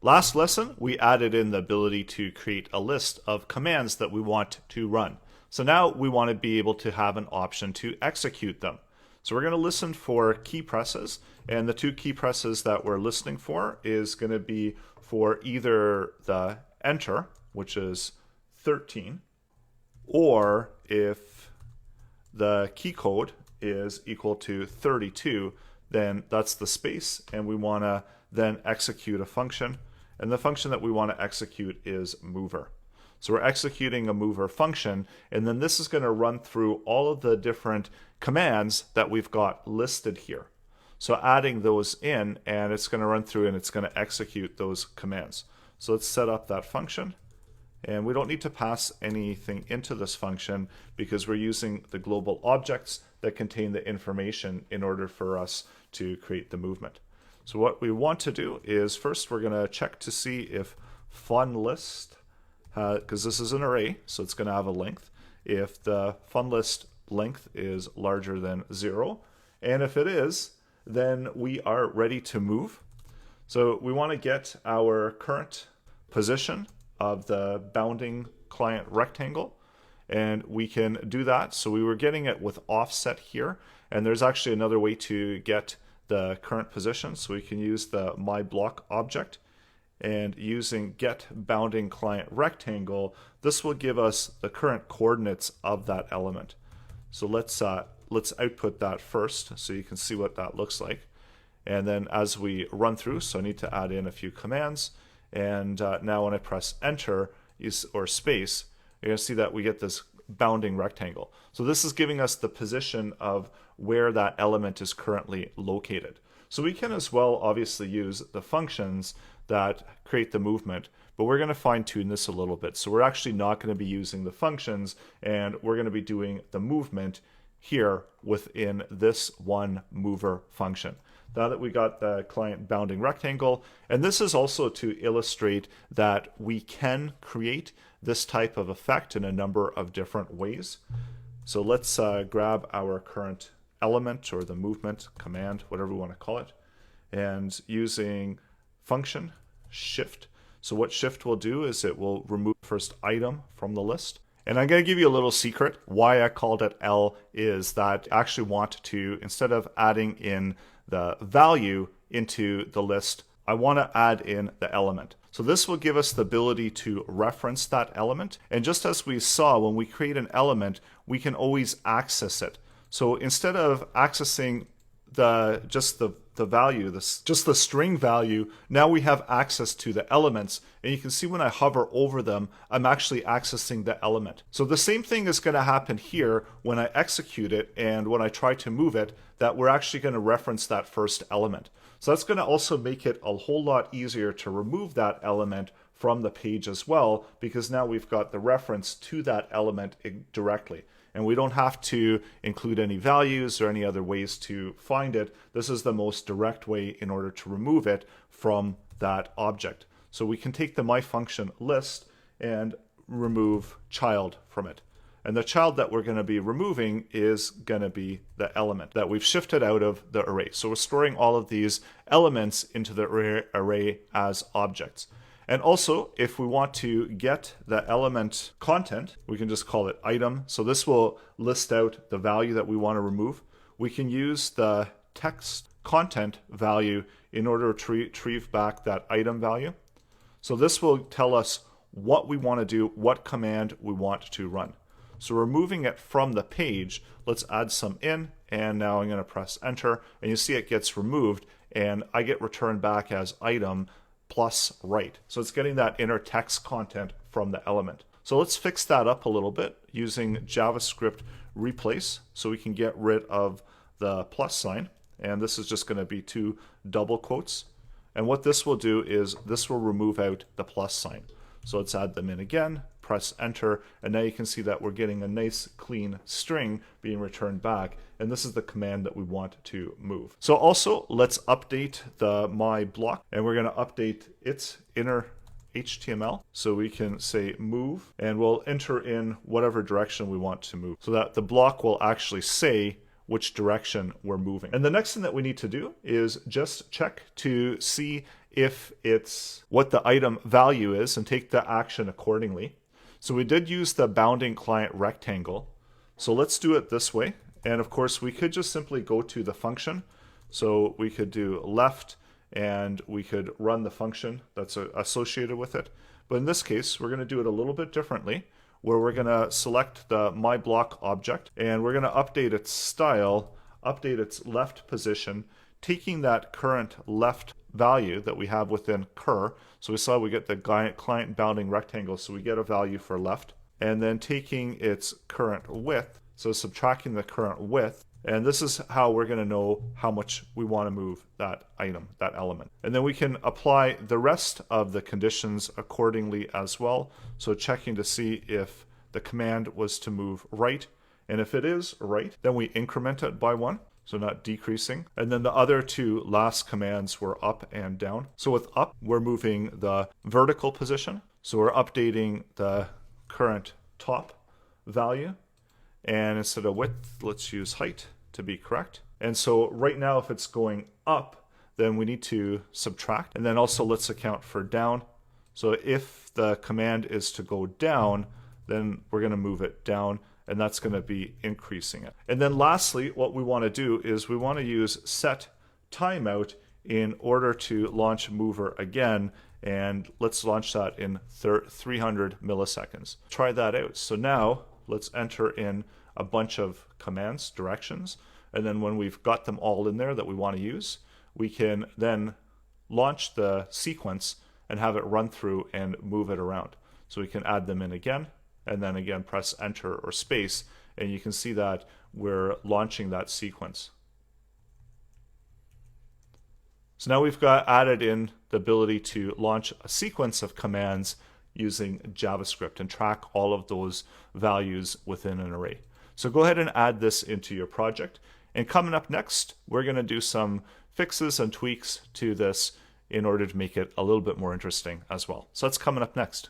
Last lesson, we added in the ability to create a list of commands that we want to run. So now we want to be able to have an option to execute them. So we're going to listen for key presses, and the two key presses that we're listening for is going to be for either the enter, which is 13, or if the key code is equal to 32, then that's the space, and we want to then execute a function, and the function that we want to execute is mover. So we're executing a mover function, and then this is going to run through all of the different commands that we've got listed here. So adding those in, and it's going to run through and it's going to execute those commands. So let's set up that function, and we don't need to pass anything into this function because we're using the global objects that contain the information in order for us to create the movement. So what we want to do is first we're going to check to see if funList, because this is an array, so it's going to have a length, if the funList length is larger than 0, and if it is, then we are ready to move. So we want to get our current position of the bounding client rectangle, and we can do that. So we were getting it with offset here, and there's actually another way to get the current position. So we can use the myBlock object, and using get bounding client rectangle, this will give us the current coordinates of that element. So let's output that first so you can see what that looks like. And then as we run through, so I need to add in a few commands, and now when I press enter or space, you're going to see that we get this bounding rectangle. So this is giving us the position of where that element is currently located. So we can as well obviously use the functions that create the movement, but we're going to fine tune this a little bit. So we're actually not going to be using the functions, and we're going to be doing the movement here within this one mover function. Now that we got the client bounding rectangle, and this is also to illustrate that we can create this type of effect in a number of different ways. So let's grab our current element or the movement command, whatever we want to call it, and using function shift. So what shift will do is it will remove first item from the list. And I'm going to give you a little secret. Why I called it L is that I actually want to, instead of adding in the value into the list, I want to add in the element. So this will give us the ability to reference that element. And just as we saw, when we create an element, we can always access it. So instead of accessing just the value, just the string value, now we have access to the elements. And you can see when I hover over them, I'm actually accessing the element. So the same thing is going to happen here when I execute it and when I try to move it, that we're actually going to reference that first element. So that's going to also make it a whole lot easier to remove that element from the page as well, because now we've got the reference to that element directly. And we don't have to include any values or any other ways to find it. This is the most direct way in order to remove it from that object. So we can take the myFunction list and remove child from it. And the child that we're going to be removing is going to be the element that we've shifted out of the array. So we're storing all of these elements into the array as objects. And also, if we want to get the element content, we can just call it item. So this will list out the value that we want to remove. We can use the text content value in order to retrieve back that item value. So this will tell us what we want to do, what command we want to run. So we're moving it from the page. Let's add some in, and now I'm going to press enter, and you see it gets removed, and I get returned back as item plus right. So it's getting that inner text content from the element. So let's fix that up a little bit using JavaScript replace, so we can get rid of the plus sign, and this is just going to be 2 double quotes. And what this will do is this will remove out the plus sign. So let's add them in again, press enter, and now you can see that we're getting a nice clean string being returned back, and this is the command that we want to move. So also let's update the myBlock, and we're going to update its inner HTML. So we can say move, and we'll enter in whatever direction we want to move so that the block will actually say which direction we're moving. And the next thing that we need to do is just check to see if it's what the item value is and take the action accordingly. So we did use the bounding client rectangle. So let's do it this way. And of course, we could just simply go to the function. So we could do left and we could run the function that's associated with it. But in this case, we're going to do it a little bit differently, where we're going to select the myBlock object and we're going to update its style, update its left position, taking that current left value that we have within cur. So we saw we get the client bounding rectangle, so we get a value for left. And then taking its current width, so subtracting the current width. And this is how we're going to know how much we want to move that item, that element. And then we can apply the rest of the conditions accordingly as well. So checking to see if the command was to move right. And if it is right, then we increment it by 1. So not decreasing. And then the other two last commands were up and down. So with up, we're moving the vertical position. So we're updating the current top value. And instead of width, let's use height to be correct. And so right now, if it's going up, then we need to subtract. And then also let's account for down. So if the command is to go down, then we're going to move it down. And that's going to be increasing it. And then lastly, what we want to do is we want to use set timeout in order to launch mover again. And let's launch that in 300 milliseconds. Try that out. So now let's enter in a bunch of commands, directions. And then when we've got them all in there that we want to use, we can then launch the sequence and have it run through and move it around. So we can add them in again. And then again, press enter or space, and you can see that we're launching that sequence. So now we've got added in the ability to launch a sequence of commands using JavaScript and track all of those values within an array. So go ahead and add this into your project. And coming up next, we're going to do some fixes and tweaks to this in order to make it a little bit more interesting as well. So that's coming up next.